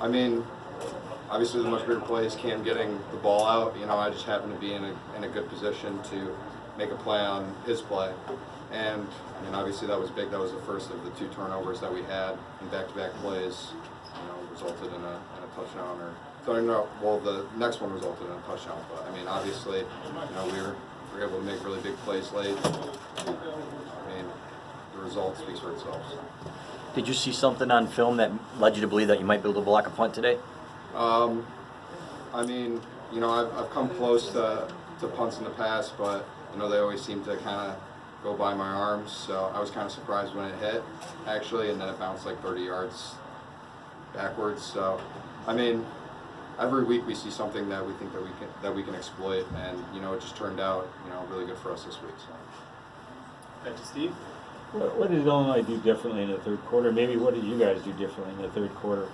I mean, obviously the much bigger play is Cam getting the ball out. I just happened to be in a good position to make a play on his play. And obviously that was big. That was the first of the 2 turnovers that we had in back-to-back plays. Resulted in a touchdown, the next one resulted in a touchdown. But obviously, we were able to make really big plays late. The result speaks for itself. So. Did you see something on film that led you to believe that you might be able to block a punt today? I've come close to punts in the past, but they always seem to kind of go by my arms. So I was kind of surprised when it hit, actually, and then it bounced like 30 yards backwards. So, every week we see something that we think that we can exploit, and it just turned out really good for us this week. So. Back to Steve. What did Illinois do differently in the third quarter? Maybe what did you guys do differently in the third quarter?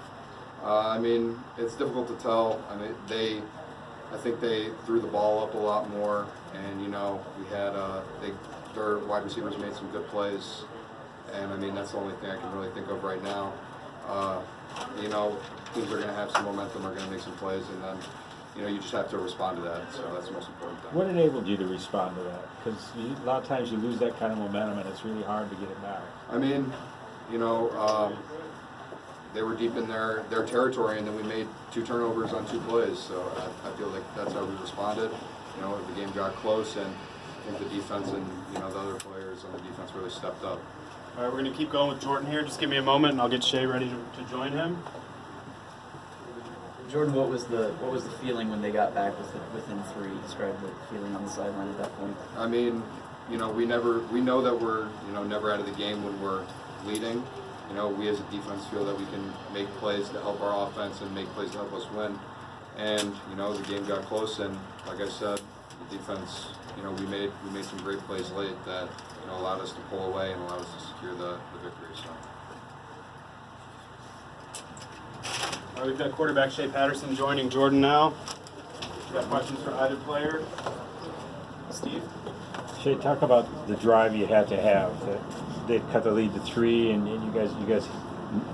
It's difficult to tell. I think they threw the ball up a lot more, and we had their wide receivers made some good plays, and that's the only thing I can really think of right now. Teams are going to have some momentum, are going to make some plays, and then you just have to respond to that. So that's the most important thing. What enabled you to respond to that? Because a lot of times you lose that kind of momentum, and it's really hard to get it back. They were deep in their territory, and then we made 2 turnovers on 2 plays. So I feel like that's how we responded. The game got close, and I think the defense and the other players on the defense really stepped up. All right, we're going to keep going with Jordan here. Just give me a moment, and I'll get Shea ready to join him. Jordan, what was the feeling when they got back within 3? Describe the feeling on the sideline at that point. We know that we're never out of the game when we're leading. We as a defense feel that we can make plays to help our offense and make plays to help us win. And the game got close, and like I said, the defense, we made some great plays late that allowed us to pull away and allowed us to secure the victory. So. All right, we've got quarterback Shea Patterson joining Jordan now. You got questions for either player? Steve? Shea, talk about the drive you had to have. They cut the lead to 3, and you guys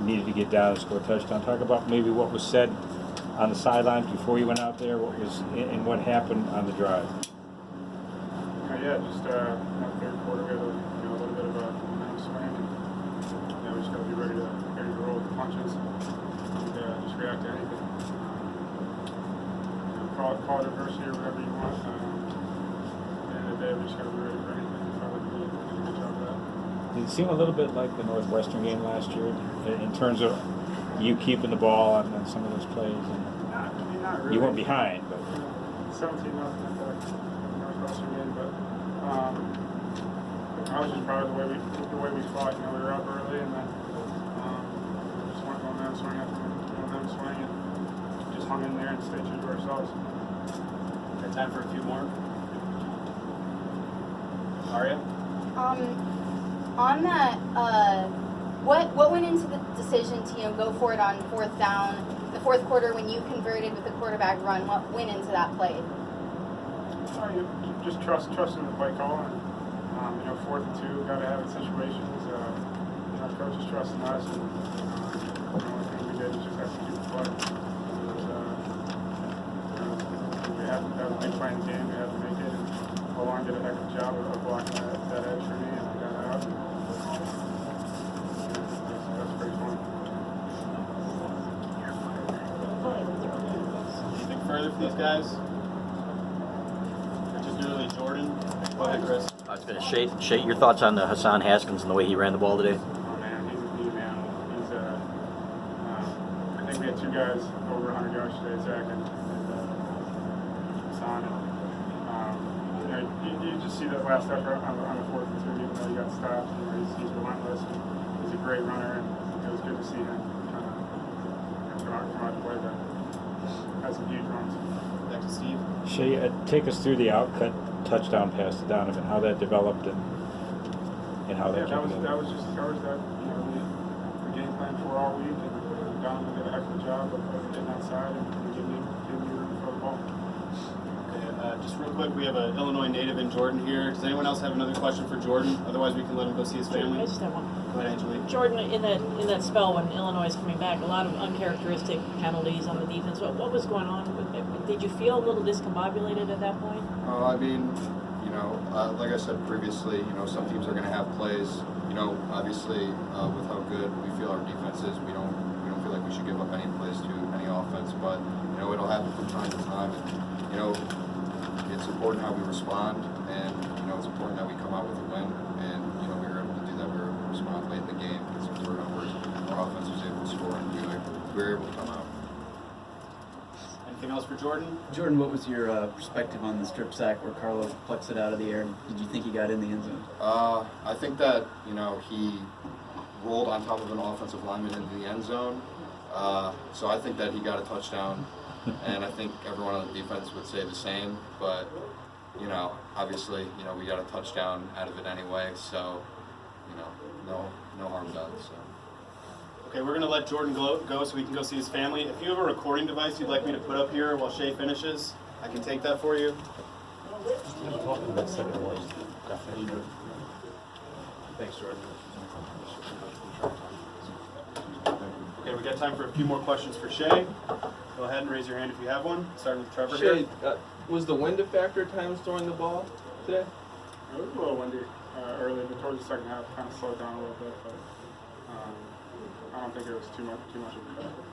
needed to get down and score a touchdown. Talk about maybe what was said on the sidelines before you went out there, what happened on the drive. Just third quarter, we had a little bit of a swing, and we just got to be ready to roll with the punches and just react to anything. Call it adversity or whatever you want. At the end of the day, we just got to be ready for anything. So I like to do a good job of that. Did it seem a little bit like the Northwestern game last year in terms of you keeping the ball on some of those plays? And not really. You weren't behind, but 17-0 at the Northwestern game, but I was just proud of the way we fought. We were up early, and then just went on them swing after them swing, and just hung in there and stayed true to ourselves. Got time for a few more. Aria? On that, what went into the decision to go for it on 4th down, the 4th quarter when you converted with the quarterback run? What went into that play? You just trusting the play call, and 4th and 2, got to have it situations. Coaches trusting us, and the only thing we did was just execute the play. We had a big play in the game. We had to make it, and O-line did a heck of a job of blocking that edge for me, and I got out. And, that's pretty fun. Anything further for these guys? Particularly Jordan. Go ahead, Chris. I was going to Shea, your thoughts on Hassan Haskins and the way he ran the ball today? Oh man, he's a D man. He's I think we had 2 guys over 100 yards today, Zach and Hassan. You just see that last effort on the 4th and 2, even though he got stopped. He's relentless. He's a great runner, and it was good to see him come out to play that. Had some huge runs. Back to Steve. Shea, take us through the outcut touchdown pass to Donovan, how that developed and how that that was just coverage that the game plan for all week, and Donovan did a heck of a job of getting outside and giving me room for the ball. Okay, just real quick, we have an Illinois native in Jordan here. Does anyone else have another question for Jordan? Otherwise, we can let him go see his family. I just have one. Go ahead, Angelique. Jordan, in that spell when Illinois is coming back, a lot of uncharacteristic penalties on the defense. What was going on with it? Did you feel a little discombobulated at that point? I mean, like I said previously, some teams are going to have plays. Obviously, with how good we feel our defense is, we don't feel like we should give up any plays to any offense. But it'll happen from time to time. And, it's important how we respond, and it's important that we come out with a win. And we were able to do that. We were able to respond late in the game, get some turnovers. Our offense was able to score, and we were able to come out. Anything else for Jordan? Jordan, what was your perspective on the strip sack where Carlo plucks it out of the air? Did you think he got in the end zone? I think that he rolled on top of an offensive lineman into the end zone. So I think that he got a touchdown, and I think everyone on the defense would say the same. But obviously, we got a touchdown out of it anyway. So no harm done. So. Okay, we're going to let Jordan go so we can go see his family. If you have a recording device you'd like me to put up here while Shea finishes, I can take that for you. Thanks, Jordan. Okay, we got time for a few more questions for Shea. Go ahead and raise your hand if you have one. Starting with Trevor Shea, here. was the wind a factor at times throwing the ball today? It was a little windy early, but towards the second half, kind of slowed down a little bit. But I don't think it was too much of a factor.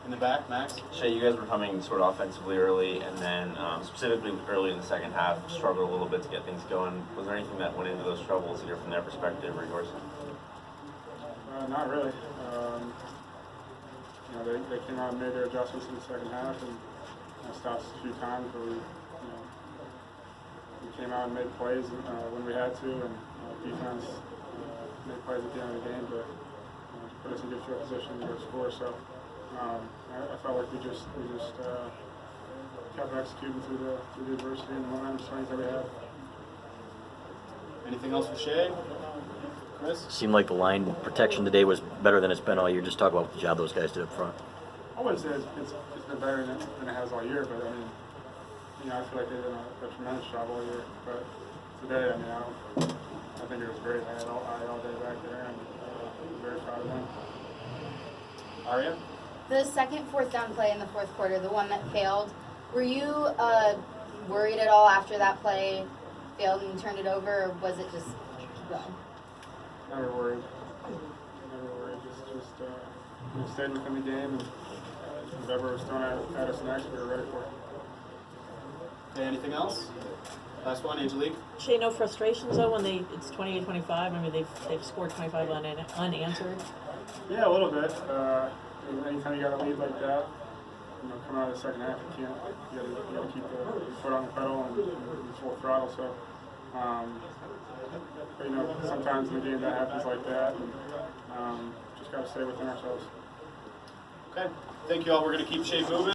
In the back, Max. Shea, you guys were coming sort of offensively early, and then specifically early in the second half, struggled a little bit to get things going. Was there anything that went into those troubles, either from their perspective or yours? Not really. They came out and made their adjustments in the second half, and stopped us a few times, but we came out and made plays when we had to, and defense made plays at the end of the game to put us in good field position to score. So I felt like we just kept executing through the adversity and the momentum swings that we had. Anything else for Shea? Chris? Seemed like the line protection today was better than it's been all year. Just talk about the job those guys did up front. I wouldn't say it's been better than it has all year, but I feel like they've done a tremendous job all year. But today, I think it was great. I had all day back there, and I'm very proud of them. Aria? The second fourth down play in the fourth quarter, the one that failed, were you worried at all after that play failed and you turned it over, or was it just keep going? Never worried. Just we stayed within the game, and whatever was thrown at us next, we were ready for it. Okay, anything else? Last one, Angelique. Shea, no frustrations though when it's 28-25. I mean they've scored 25 unanswered. Yeah, a little bit. Anytime you got a lead like that, coming out of the second half, you got to keep the foot on the pedal and full throttle. So, but sometimes in the game that happens like that, and just got to stay within ourselves. Okay, thank you all. We're going to keep Shea moving.